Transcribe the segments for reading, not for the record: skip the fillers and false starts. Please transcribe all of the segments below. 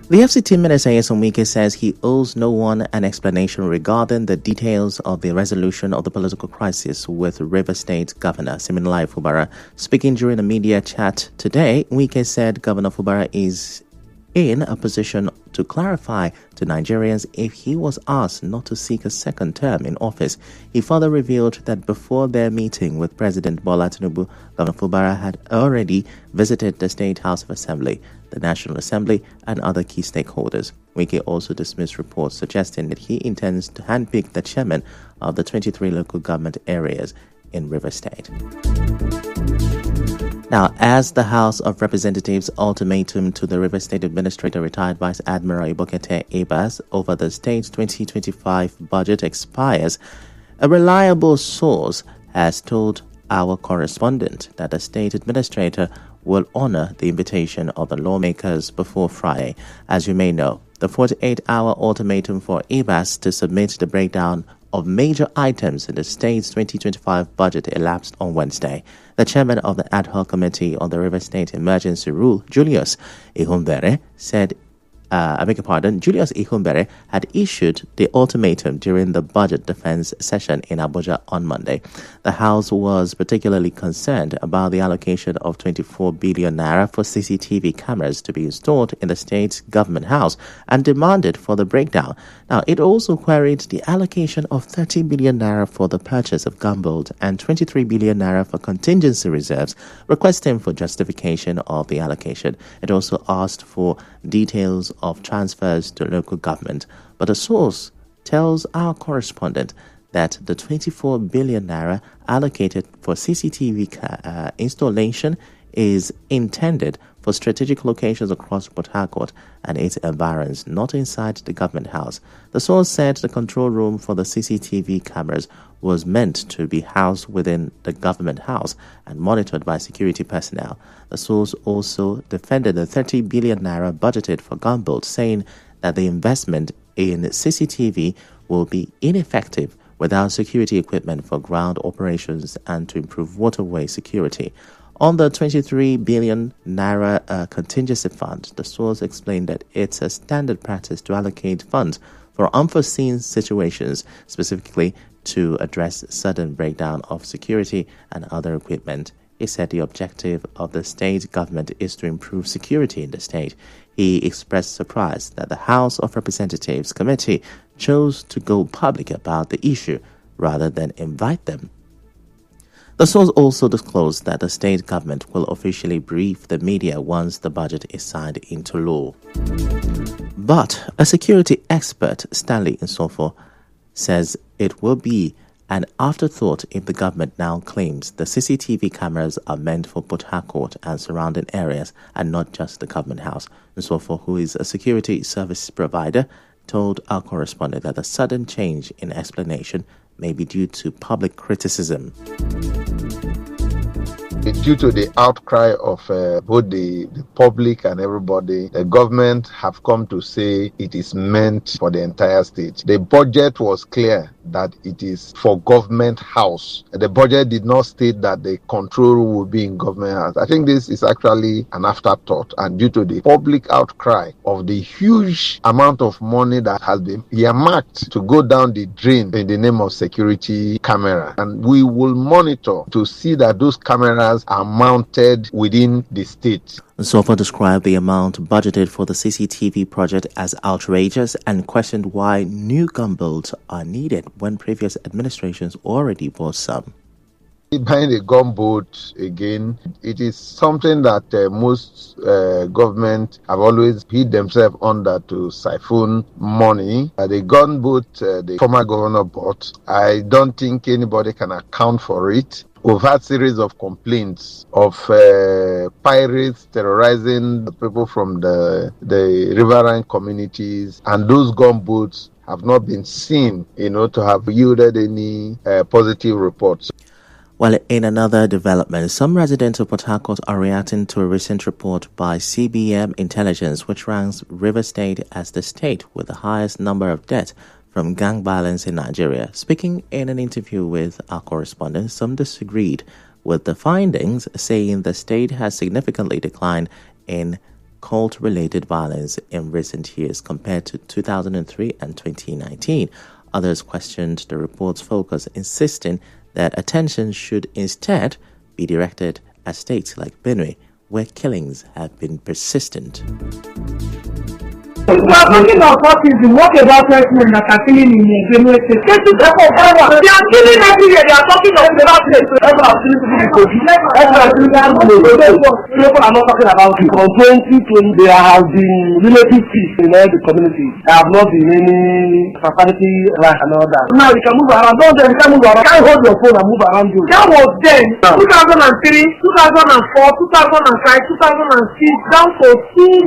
The FCT Minister Nyesom Wike says he owes no one an explanation regarding the details of the resolution of the political crisis with Rivers State Governor Siminalayi Fubara. Speaking during a media chat today, Wike said Governor Fubara is in a position to clarify to Nigerians if he was asked not to seek a second term in office. He further revealed that before their meeting with President Bola Tinubu, Governor Fubara had already visited the State House of Assembly, the National Assembly, and other key stakeholders. Wike also dismissed reports suggesting that he intends to handpick the chairman of the 23 local government areas in Rivers State. Now, as the House of Representatives' ultimatum to the Rivers State Administrator, retired Vice Admiral Ibokete Ebas, over the state's 2025 budget expires, a reliable source has told our correspondent that the State Administrator will honor the invitation of the lawmakers before Friday. As you may know, the 48-hour ultimatum for Ebas to submit the breakdown of major items in the state's 2025 budget elapsed on Wednesday. The chairman of the ad hoc committee on the Rivers State Emergency Rule, Julius Ihumbere, said Julius Ihumbere had issued the ultimatum during the budget defense session in Abuja on Monday. The House was particularly concerned about the allocation of 24 billion naira for CCTV cameras to be installed in the state's government house and demanded for the breakdown. Now, it also queried the allocation of 30 billion naira for the purchase of gunboat and 23 billion naira for contingency reserves, requesting for justification of the allocation. It also asked for details of transfers to local government, but a source tells our correspondent that the 24 billion naira allocated for CCTV installation is intended for strategic locations across Port Harcourt and its environs, not inside the government house. The source said the control room for the CCTV cameras was meant to be housed within the government house and monitored by security personnel. The source also defended the 30 billion naira budgeted for gunboats, saying that the investment in CCTV will be ineffective without security equipment for ground operations and to improve waterway security. On the 23 billion naira contingency fund, the source explained that it's a standard practice to allocate funds for unforeseen situations, specifically to address sudden breakdown of security and other equipment. He said the objective of the state government is to improve security in the state. He expressed surprise that the House of Representatives Committee chose to go public about the issue rather than invite them. The source also disclosed that the state government will officially brief the media once the budget is signed into law. But a security expert, Stanley Nsofo, says it will be an afterthought if the government now claims the CCTV cameras are meant for Port Harcourt and surrounding areas and not just the government house. Nsofo, who is a security service provider, told our correspondent that the sudden change in explanation may be due to public criticism. Due to the outcry of both the public and everybody, the government have come to say it is meant for the entire state. The budget was clear that it is for government house. The budget did not state that the control room will be in government house. I think this is actually an afterthought, and due to the public outcry of the huge amount of money that has been earmarked to go down the drain in the name of security camera, and we will monitor to see that those cameras are mounted within the state. Nsofo described the amount budgeted for the CCTV project as outrageous and questioned why new gunboats are needed when previous administrations already bought some. Buying a gunboat again, it is something that most government have always hid themselves under to siphon money. The gunboat the former governor bought, I don't think anybody can account for it. We've had series of complaints of pirates terrorizing the people from the riverine communities, and those gunboats have not been seen, to have yielded any positive reports. Well, in another development, some residents of Port Harcourt are reacting to a recent report by CBM Intelligence, which ranks Rivers State as the state with the highest number of deaths from gang violence in Nigeria. Speaking in an interview with our correspondent, some disagreed with the findings, saying the state has significantly declined in cult-related violence in recent years compared to 2003 and 2019. Others questioned the report's focus, insisting that attention should instead be directed at states like Benue, where killings have been persistent. We are talking of autism. What about men that are killing in Benue State? They are killing everywhere. They are talking of the last place. People are not talking about it. From 2020, there have been relative peace in all the communities. There have not been any society right and all that. Now you can move around. Don't you can move around. You can't hold your phone and move around you. That was then 2003, 2004, 2005, 2006, down to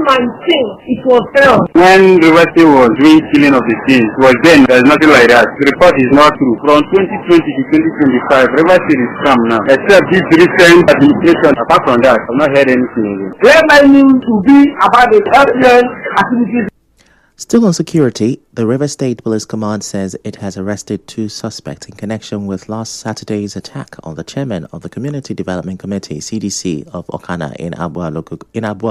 2019. It was hell. When River State was doing killing of the teens, it was then. There's nothing like that. The report is not true. From 2020 to 2025, River State is calm now. Except this recent administration. Apart from that, I've not heard anything again. Where my need to be about the healthcare activities. Still on security, the River State Police Command says it has arrested 2 suspects in connection with last Saturday's attack on the chairman of the Community Development Committee (CDC) of Okana in Abua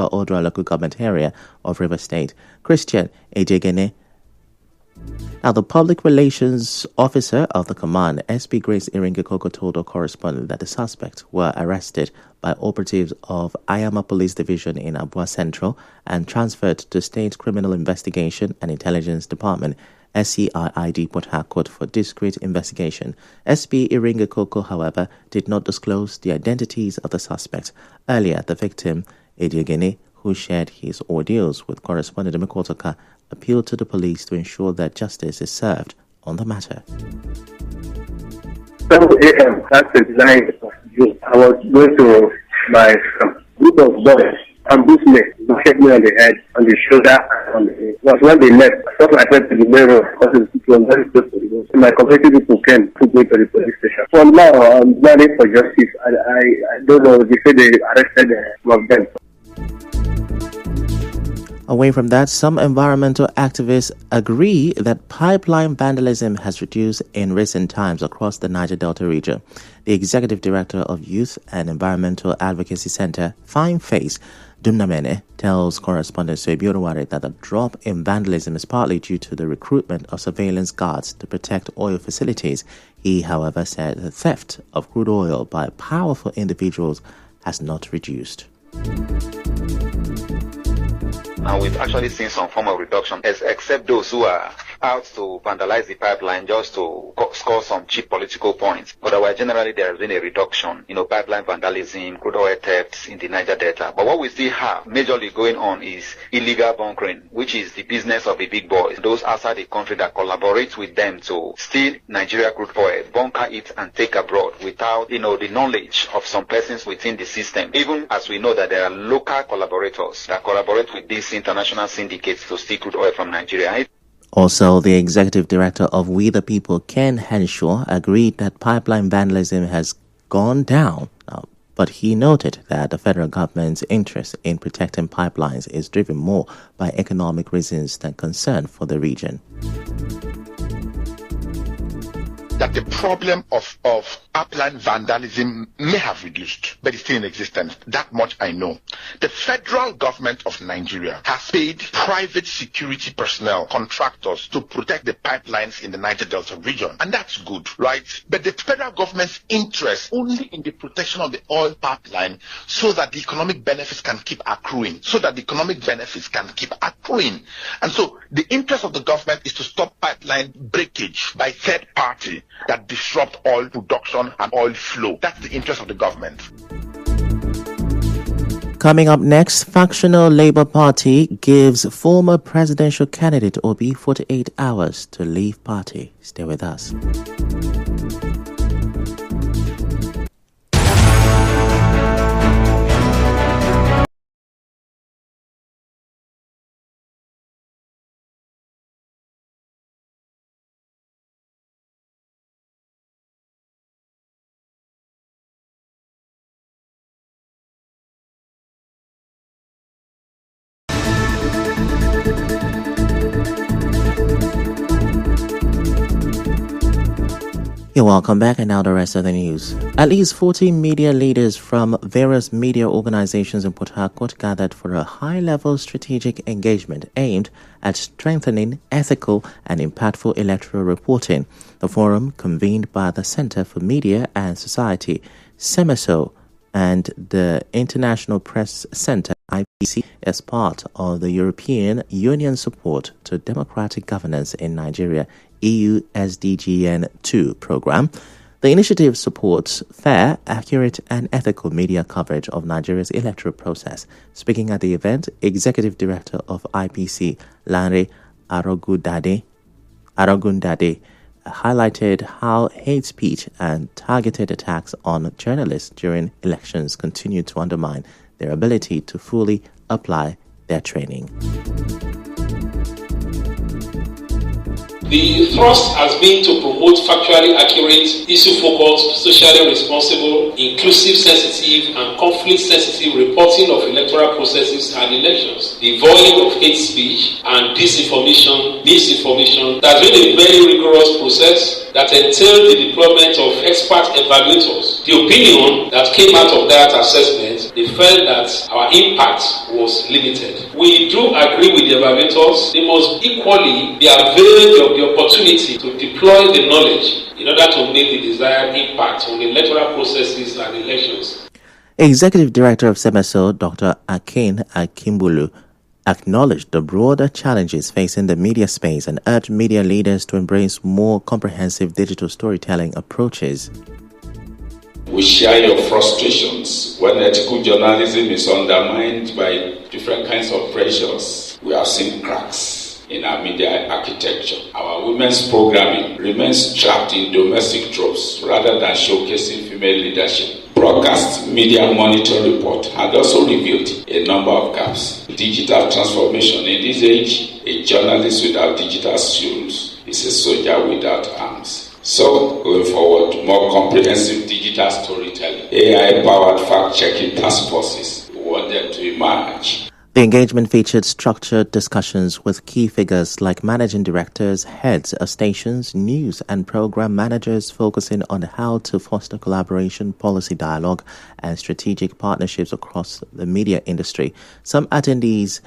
Odra local government area of River State, Christian Ejegene. Now, the public relations officer of the command, SP Grace Iringekoko, told our correspondent that the suspects were arrested by operatives of Ayama Police Division in Abua Central and transferred to State Criminal Investigation and Intelligence Department, SCIID Port Harcourt, for discreet investigation. SP Iringekoko, however, did not disclose the identities of the suspects. Earlier, the victim, Ediegene, who shared his ordeals with correspondent Mikotoka, appealed to the police to ensure that justice is served on the matter. 7 a.m. That's the 9th of June. I was going to my group of boys, ambushed me, hit me on the head, on the shoulder, and on the head. It was when they left. I thought I went to the main road because it was very close to the road. My community people came to go to the police station. For now, I'm planning for justice. I don't know. They say they arrested some of them. Away from that, some environmental activists agree that pipeline vandalism has reduced in recent times across the Niger Delta region. The executive director of Youth and Environmental Advocacy Center, Fine Face Dumnamene, tells correspondent Soebioroware that the drop in vandalism is partly due to the recruitment of surveillance guards to protect oil facilities. He, however, said the theft of crude oil by powerful individuals has not reduced. And we've actually seen some form of reduction, except those who are out to vandalize the pipeline just to score some cheap political points. Otherwise, generally, there has been a reduction, pipeline vandalism, crude oil thefts in the Niger Delta. But what we still have majorly going on is illegal bunkering, which is the business of the big boys, those outside the country that collaborate with them to steal Nigeria crude oil, bunker it, and take abroad without, the knowledge of some persons within the system. Even as we know that there are local collaborators that collaborate with these international syndicates to steal crude oil from Nigeria. Also, the executive director of We the People, Ken Henshaw, agreed that pipeline vandalism has gone down, but he noted that the federal government's interest in protecting pipelines is driven more by economic reasons than concern for the region. That the problem of pipeline vandalism may have reduced, but it's still in existence. That much I know. The federal government of Nigeria has paid private security personnel, contractors, to protect the pipelines in the Niger Delta region. And that's good, right? But the federal government's interest only in the protection of the oil pipeline so that the economic benefits can keep accruing. And so the interest of the government is to stop pipeline breakage by third party that disrupt oil production and oil flow. That's the interest of the government. Coming up next, factional Labour Party gives former presidential candidate Obi 48 hours to leave party. Stay with us. You're welcome back, and now the rest of the news. At least 40 media leaders from various media organizations in Port Harcourt gathered for a high-level strategic engagement aimed at strengthening ethical and impactful electoral reporting. The forum, convened by the Center for Media and Society, CEMESO, and the International Press Center, IPC, as part of the European Union support to democratic governance in Nigeria, EU SDGN 2 program. The initiative supports fair, accurate, and ethical media coverage of Nigeria's electoral process. Speaking at the event, Executive Director of IPC, Lanre Arogundade, highlighted how hate speech and targeted attacks on journalists during elections continue to undermine their ability to fully apply their training. The thrust has been to promote factually accurate, issue-focused, socially responsible, inclusive, sensitive, and conflict-sensitive reporting of electoral processes and elections, devoid of hate speech and disinformation. That's been a very rigorous process that entailed the deployment of expert evaluators. The opinion that came out of that assessment, they felt that our impact was limited. We do agree with the evaluators. They must equally be availed of the opportunity to deploy the knowledge in order to make the desired impact on the electoral processes and elections. Executive Director of CEMESO, Dr. Akin Akimbulu, acknowledged the broader challenges facing the media space and urged media leaders to embrace more comprehensive digital storytelling approaches. We share your frustrations when ethical journalism is undermined by different kinds of pressures. We have seen cracks in our media architecture. Our women's programming remains trapped in domestic tropes rather than showcasing female leadership. Broadcast Media Monitoring Report has also revealed a number of gaps. Digital transformation in this age, a journalist without digital skills is a soldier without arms. So, going forward, more comprehensive digital storytelling, AI-powered fact-checking task forces, we want them to emerge. The engagement featured structured discussions with key figures like managing directors, heads of stations, news and program managers, focusing on how to foster collaboration, policy dialogue, and strategic partnerships across the media industry. Some attendees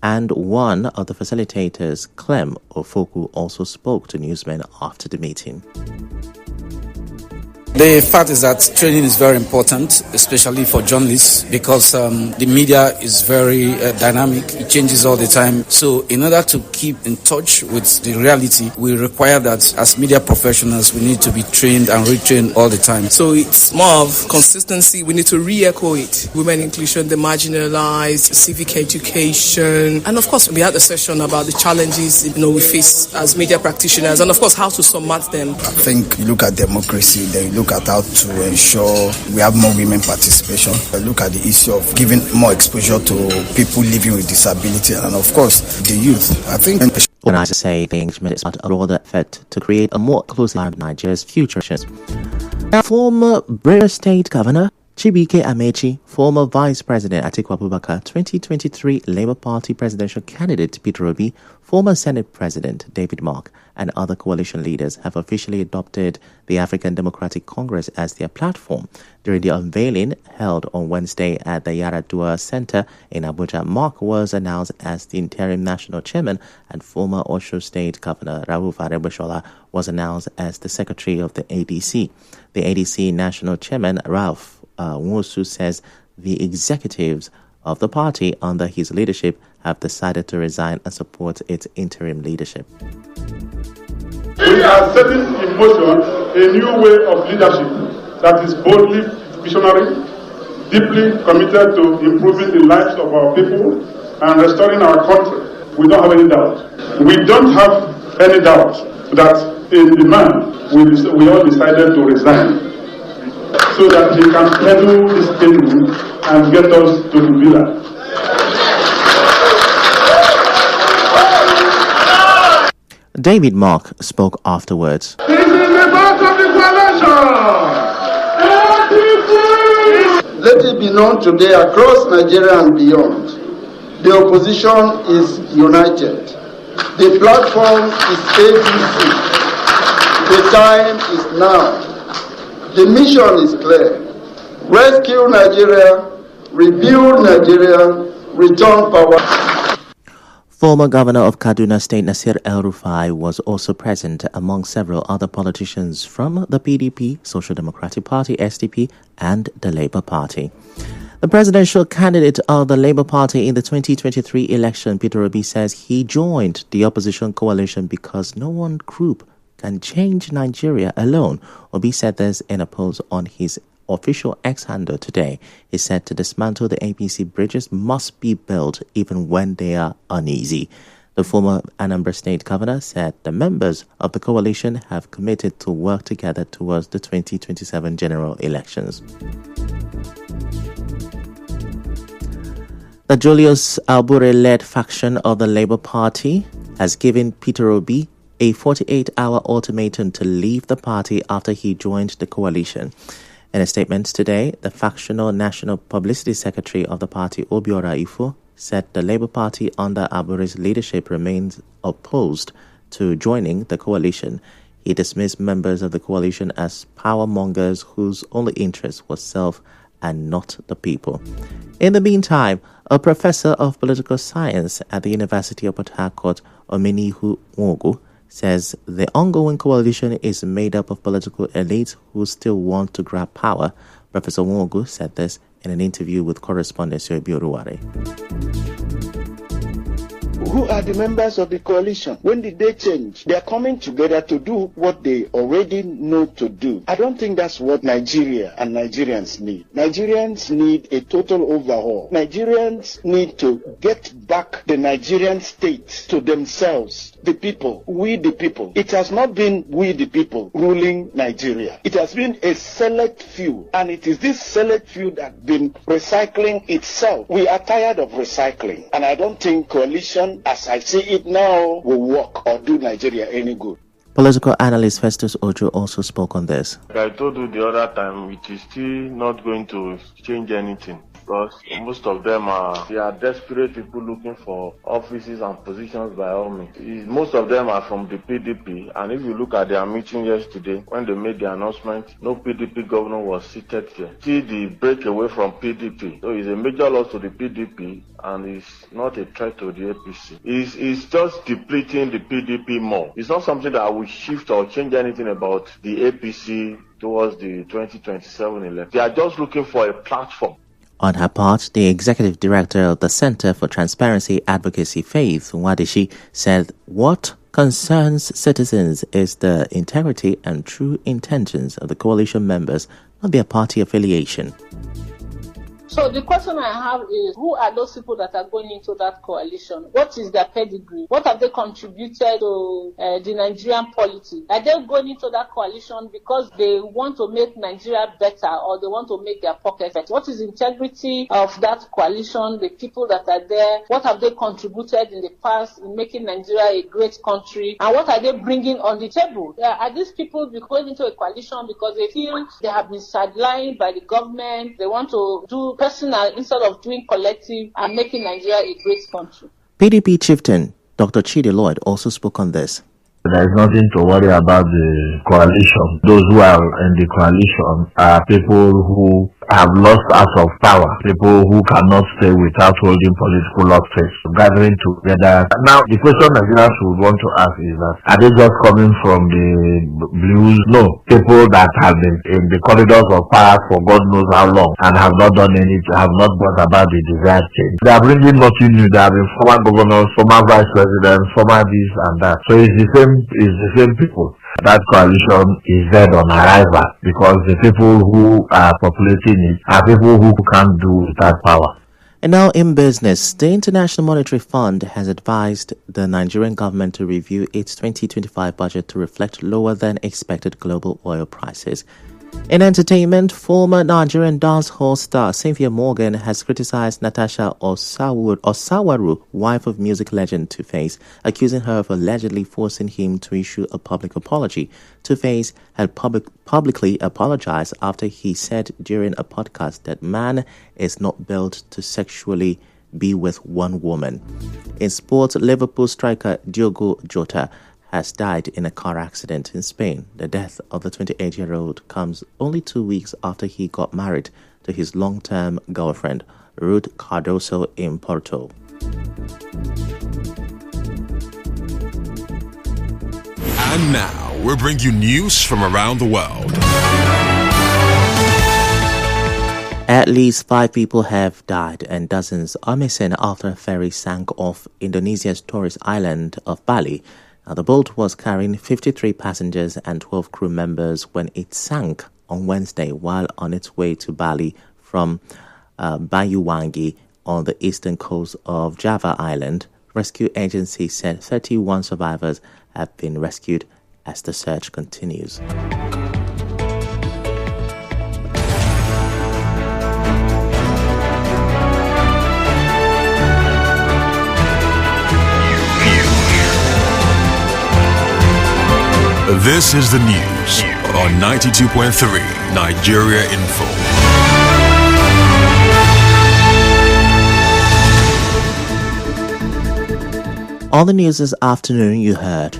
and one of the facilitators, Clem Ofoku, also spoke to newsmen after the meeting. The fact is that training is very important, especially for journalists, because the media is very dynamic. It changes all the time. So in order to keep in touch with the reality, we require that as media professionals, we need to be trained and retrained all the time. So it's more of consistency. We need to re-echo it. Women inclusion, the marginalized, civic education. And of course, we had a session about the challenges we face as media practitioners, and of course, how to surmount them. I think you look at democracy, then you look at how to ensure we have more women participation. Look at the issue of giving more exposure to people living with disability and of course the youth. I think organizers say the engagement is part of a broader effort to create a more inclusive life of Nigeria's future. Former British State Governor Chibuike Amechi, former Vice President Atiku Abubakar, 2023 Labour Party presidential candidate Peter Obi, former Senate President David Mark, and other coalition leaders have officially adopted the African Democratic Congress as their platform. During the unveiling held on Wednesday at the Yaradua Center in Abuja, Mark was announced as the interim national chairman, and former Osun State Governor Rauf Aregbesola was announced as the secretary of the ADC. The ADC national chairman, Ralph Nwosu, says the executives of the party under his leadership have decided to resign and support its interim leadership. We are setting in motion a new way of leadership that is boldly visionary, deeply committed to improving the lives of our people and restoring our country. We don't have any doubt. We don't have any doubt that in the man we all decided to resign so that he can handle this thing and get us to the villa. David Mark spoke afterwards. This is the vote of the coalition! Let it be known today across Nigeria and beyond, the opposition is united. The platform is ABC. The time is now. The mission is clear. Rescue Nigeria, rebuild Nigeria, return power. Former Governor of Kaduna State Nasir El-Rufai was also present among several other politicians from the PDP, Social Democratic Party, SDP, and the Labour Party. The presidential candidate of the Labour Party in the 2023 election, Peter Obi, says he joined the opposition coalition because no one group can change Nigeria alone. Obi said this in a post on his official X handle today. He said to dismantle the APC, bridges must be built even when they are uneasy. The former Anambra State Governor said the members of the coalition have committed to work together towards the 2027 general elections. The Julius Albure-led faction of the Labour Party has given Peter Obi a 48-hour ultimatum to leave the party after he joined the coalition. In a statement today, the factional national publicity secretary of the party, Obiora Ifo, said the Labour Party under Albure's leadership remains opposed to joining the coalition. He dismissed members of the coalition as power mongers whose only interest was self and not the people. In the meantime, a professor of political science at the University of Port Harcourt, Omenihu Nwogu, says the ongoing coalition is made up of political elites who still want to grab power. Professor Nwogu said this in an interview with correspondent Yobi Oruware. Who are the members of the coalition? When did they change? They are coming together to do what they already know to do. I don't think that's what Nigeria and Nigerians need. Nigerians need a total overhaul. Nigerians need to get back the Nigerian state to themselves, the people, we the people. It has not been we the people ruling Nigeria. It has been a select few, and it is this select few that have been recycling itself. We are tired of recycling, and I don't think coalition as I see it now will work or do Nigeria any good. Political analyst Festus Ojo also spoke on this. Like I told you the other time, it is still not going to change anything. Because most of them they are desperate people looking for offices and positions by all means. Most of them are from the PDP, and if you look at their meeting yesterday, when they made the announcement, no PDP governor was seated there. See the breakaway from PDP. So it's a major loss to the PDP, and it's not a threat to the APC. It's just depleting the PDP more. It's not something that will shift or change anything about the APC towards the 2027 election. They are just looking for a platform. On her part, the executive director of the Center for Transparency Advocacy, Faith Nwadishi, said what concerns citizens is the integrity and true intentions of the coalition members, not their party affiliation. So the question I have is, who are those people that are going into that coalition? What is their pedigree? What have they contributed to the Nigerian polity? Are they going into that coalition because they want to make Nigeria better, or they want to make their pocket better? What is the integrity of that coalition, the people that are there? What have they contributed in the past in making Nigeria a great country? And what are they bringing on the table? Are these people going into a coalition because they feel they have been sidelined by the government? They want to do personal instead of doing collective and making Nigeria a great country. PDP chieftain Dr. Chidi Lloyd also spoke on this. There is nothing to worry about the coalition. Those who are in the coalition are people who have lost out of power, people who cannot stay without holding political office, gathering together. Now, the question Nigerians would want to ask is that, are they just coming from the blues? No. People that have been in the corridors of power for God knows how long and have not done anything, have not brought about the desired change. They are bringing nothing new. They have been former governors, former vice presidents, former this and that. So it's the same people. That coalition is dead on arrival because the people who are populating it are people who can't do without power. And now in business, the International Monetary Fund has advised the Nigerian government to review its 2025 budget to reflect lower than expected global oil prices. In entertainment, former Nigerian dancehall star Cynthia Morgan has criticized Natasha Osawaru, wife of music legend Two-Face, accusing her of allegedly forcing him to issue a public apology. Two-Face had publicly apologized after he said during a podcast that man is not built to sexually be with one woman. In sports, Liverpool striker Diogo Jota has died in a car accident in Spain. The death of the 28-year-old comes only 2 weeks after he got married to his long-term girlfriend, Ruth Cardoso, in Porto. And now, we bring you news from around the world. At least 5 people have died and dozens are missing after a ferry sank off Indonesia's tourist island of Bali. Now, the boat was carrying 53 passengers and 12 crew members when it sank on Wednesday while on its way to Bali from Banyuwangi on the eastern coast of Java Island. Rescue agencies said 31 survivors have been rescued as the search continues. This is the news on 92.3 Nigeria Info. On the news this afternoon, you heard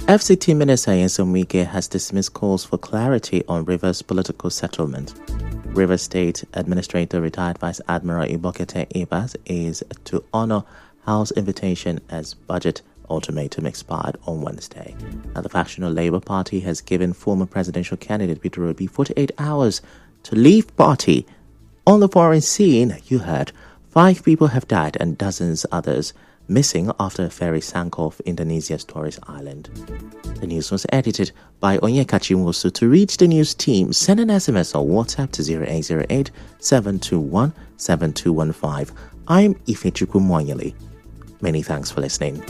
FCT Minister Nyesom Wike has dismissed calls for clarity on Rivers' political settlement. Rivers State Administrator Retired Vice Admiral Ibokete Ibas is to honor House invitation as budget ultimatum expired on Wednesday. Now, the factional Labour Party has given former presidential candidate Peter Obi 48 hours to leave party. On the foreign scene, you heard 5 people have died and dozens others missing after a ferry sank off Indonesia's tourist island. The news was edited by Onyekachi Nwosu. To reach the news team, send an SMS or WhatsApp to 0808 721 7215. I'm Ifechukwu Mwanyeli. Many thanks for listening.